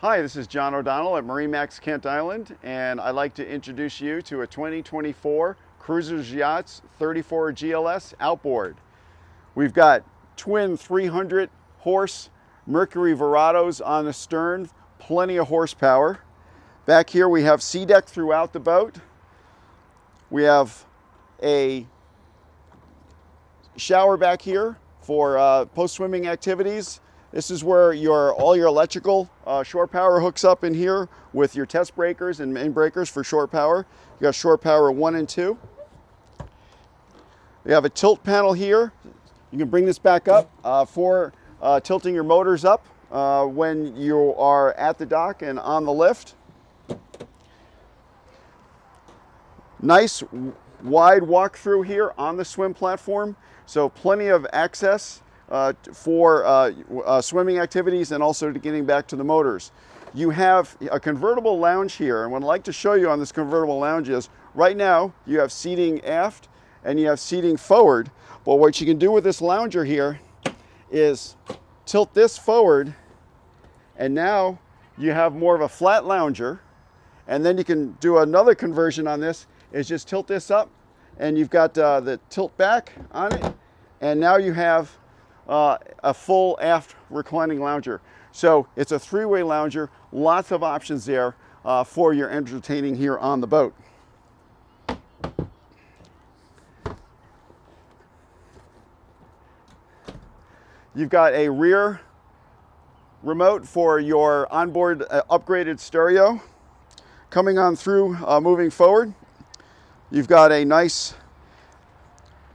Hi, this is John O'Donnell at MarineMax Kent Island, and I'd like to introduce you to a 2024 Cruisers Yachts 34 GLS Outboard. We've got twin 300 horse Mercury Verados on the stern, plenty of horsepower. Back here we have sea deck throughout the boat. We have a shower back here for post-swimming activities. This is where all your electrical shore power hooks up in here with your test breakers and main breakers for shore power. You got shore power 1 and 2. We have a tilt panel here. You can bring this back up for tilting your motors up when you are at the dock and on the lift. Nice wide walk-through here on the swim platform, so plenty of access for swimming activities and also to getting back to the motors. You have a convertible lounge here, and what I'd like to show you on this convertible lounge is right now you have seating aft and you have seating forward, but what you can do with this lounger here is tilt this forward, and now you have more of a flat lounger. And then you can do another conversion on this, is just tilt this up and you've got the tilt back on it, and now you have a full aft reclining lounger. So it's a three-way lounger, lots of options there for your entertaining here on the boat. You've got a rear remote for your onboard upgraded stereo coming on through moving forward. You've got a nice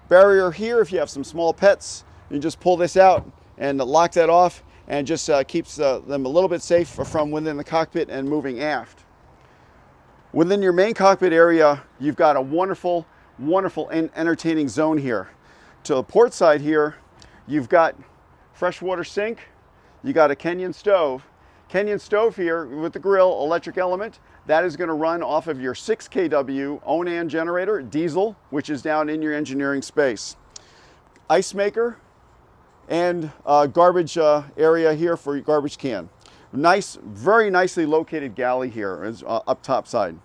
barrier here if you have some small pets. You just pull this out and lock that off, and just keeps them a little bit safe from within the cockpit and moving aft. Within your main cockpit area, you've got a wonderful and entertaining zone here. To the port side here, you've got freshwater sink, you got a Kenyan stove. Kenyan stove here with the grill, electric element, that is going to run off of your 6 kW Onan generator, diesel, which is down in your engineering space. Ice maker and garbage area here for your garbage can. Nice, very nicely located galley here is up top side.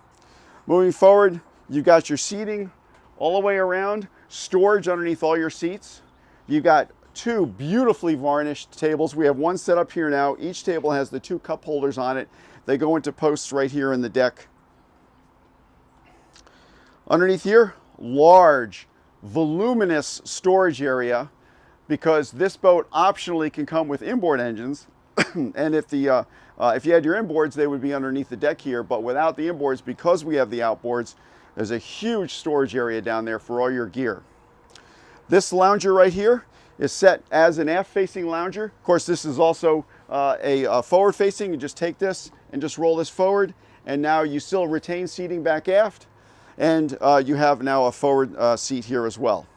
Moving forward, you've got your seating all the way around, storage underneath all your seats. You've got two beautifully varnished tables. We have one set up here now. Each table has the 2 cup holders on it. They go into posts right here in the deck. Underneath here, large, voluminous storage area, because this boat optionally can come with inboard engines. And if you had your inboards, they would be underneath the deck here. But without the inboards, because we have the outboards, there's a huge storage area down there for all your gear. This lounger right here is set as an aft-facing lounger. Of course, this is also a forward-facing. You just take this and just roll this forward, and now you still retain seating back aft, and you have now a forward seat here as well.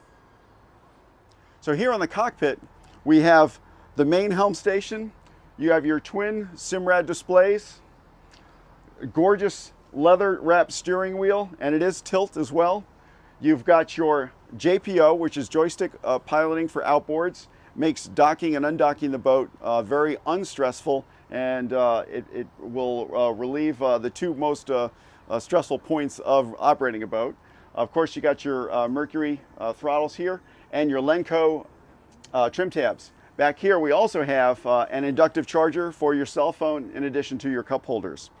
So here on the cockpit, we have the main helm station. You have your twin Simrad displays, gorgeous leather-wrapped steering wheel, and it is tilt as well. You've got your JPO, which is joystick piloting for outboards, makes docking and undocking the boat very unstressful, and it will relieve the 2 most stressful points of operating a boat. Of course, you got your Mercury throttles here and your Lenco trim tabs. Back here we also have an inductive charger for your cell phone in addition to your cup holders.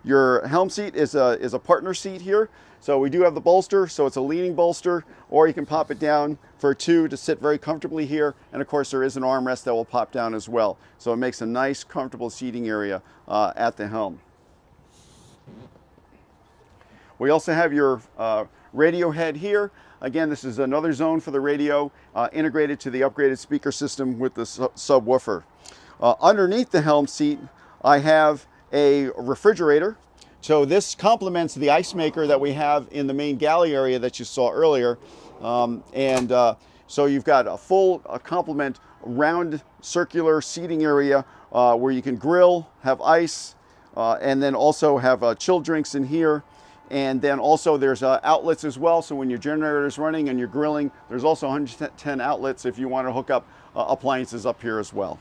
Your helm seat is a partner seat here. So we do have the bolster, so it's a leaning bolster, or you can pop it down for 2 to sit very comfortably here. And of course there is an armrest that will pop down as well. So it makes a nice, comfortable seating area at the helm. We also have your radio head here. Again, this is another zone for the radio, integrated to the upgraded speaker system with the subwoofer. Underneath the helm seat, I have a refrigerator. So this complements the ice maker that we have in the main galley area that you saw earlier. So you've got a full complement, round circular seating area where you can grill, have ice, and then also have chilled drinks in here. And then also there's outlets as well. So when your generator is running and you're grilling, there's also 110 outlets if you want to hook up appliances up here as well.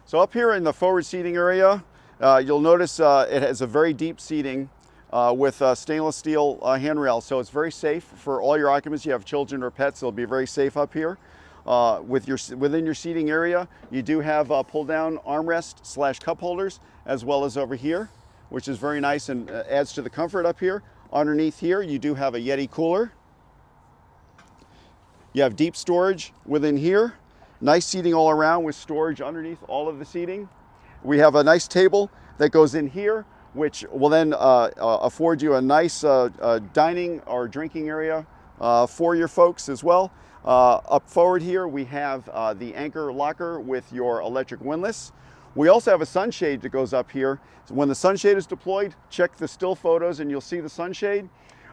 So up here in the forward seating area, You'll notice it has a very deep seating with stainless steel handrails, so it's very safe for all your occupants. You have children or pets, it'll be very safe up here. Within your seating area, you do have pull-down armrest / cup holders, as well as over here, which is very nice and adds to the comfort up here. Underneath here, you do have a Yeti cooler. You have deep storage within here. Nice seating all around with storage underneath all of the seating. We have a nice table that goes in here, which will then afford you a nice dining or drinking area for your folks as well. Up forward here, we have the anchor locker with your electric windlass. We also have a sunshade that goes up here. So when the sunshade is deployed, check the still photos and you'll see the sunshade.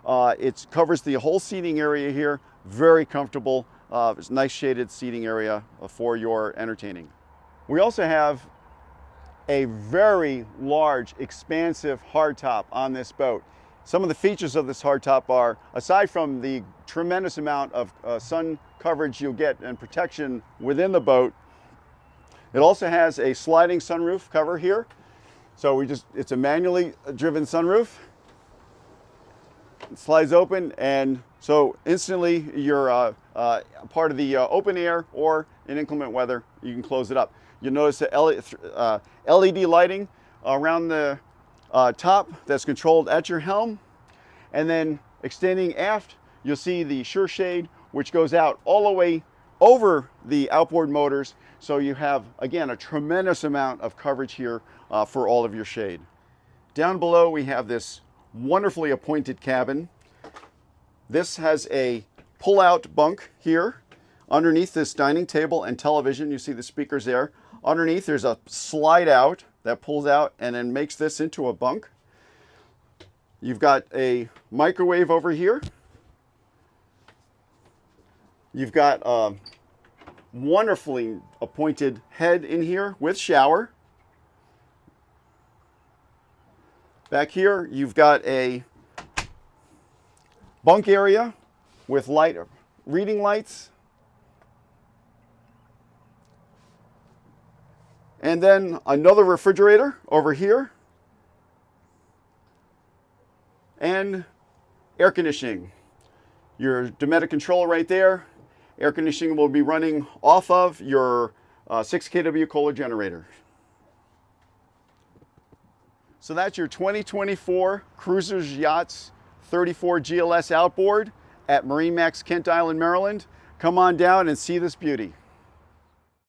It covers the whole seating area here. Very comfortable, nice shaded seating area for your entertaining. We also have a very large, expansive hardtop on this boat. Some of the features of this hardtop are, aside from the tremendous amount of sun coverage you'll get and protection within the boat, it also has a sliding sunroof cover here. So it's a manually driven sunroof. It slides open, and so instantly you're part of the open air, or in inclement weather, you can close it up. You'll notice the LED lighting around the top that's controlled at your helm. And then extending aft, you'll see the sure shade, which goes out all the way over the outboard motors. So you have, again, a tremendous amount of coverage here for all of your shade. Down below, we have this wonderfully appointed cabin. This has a pull-out bunk here. Underneath this dining table and television, you see the speakers there. Underneath, there's a slide out that pulls out and then makes this into a bunk. You've got a microwave over here. You've got a wonderfully appointed head in here with shower. Back here, you've got a bunk area with reading lights. And then another refrigerator over here. And air conditioning. Your Dometic controller right there. Air conditioning will be running off of your 6 kW Kohler generator. So that's your 2024 Cruisers Yachts 34 GLS Outboard at MarineMax Kent Island, Maryland. Come on down and see this beauty.